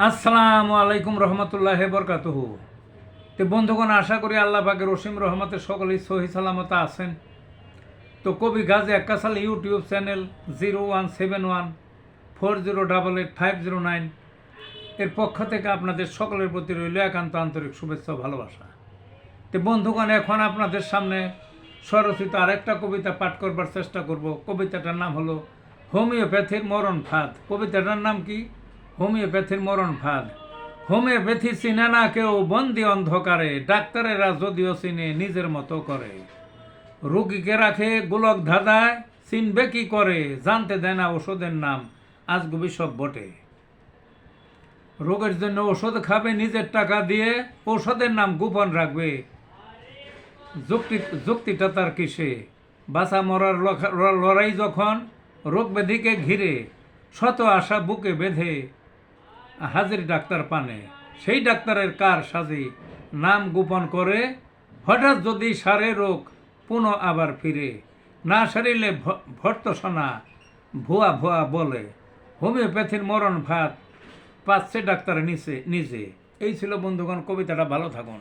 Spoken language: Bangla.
আসসালামু আলাইকুম রহমতুল্লাহ বরকাতুহু। তো বন্ধুগণ, আশা করি আল্লাহ পাকের রসিম রহমতে সকলেই সহি সালামত আছেন। তো কবি গাজী আক্কাসাল ইউটিউব চ্যানেল 017140885009 এর পক্ষ থেকে আপনাদের সকলের প্রতি রইল একান্ত আন্তরিক শুভেচ্ছা ও ভালোবাসা। তো বন্ধুগণ, এখন আপনাদের সামনে স্বরচিত আরেকটা কবিতা পাঠ করবার চেষ্টা করব। কবিতাটার নাম হলো হোমিওপ্যাথির মরণ ফাঁদ। কবিতাটার নাম কি? হোমিওপ্যাথির মরণ ফাঁদ। হোমিওপ্যাথি চিনে না কেউ বন্দি অন্ধকারে, ডাক্তারেরা যদিও চিনে নিজের মতো করে। রোগীকে রাখে গোলক ধাঁধায়, চিনবে কি করে, জানতে দেয় না ওষুধের নাম, আজগুবি সব বটে। রোগের জন্য ওষুধ খাবে নিজের টাকা দিয়ে, ওষুধের নাম গোপন রাখবে, যুক্তিটা তার কিসে। বাঁচা মরার লড়াই যখন রোগ ব্যাধিকে ঘিরে, শত আশা বুকে বেঁধে হাজির ডাক্তার পানে, সেই ডাক্তারের কার সাজি নাম গোপন করে। হঠাৎ যদি সারে রোগ পুনঃ আবার ফিরে, না সারিলে ভর্তসনা ভুয়া ভুয়া বলে। হোমিওপ্যাথির মরণ ভাত পাচ্ছে ডাক্তার নিজে। এই ছিল বন্ধুগণ কবিতাটা। ভালো থাকুন।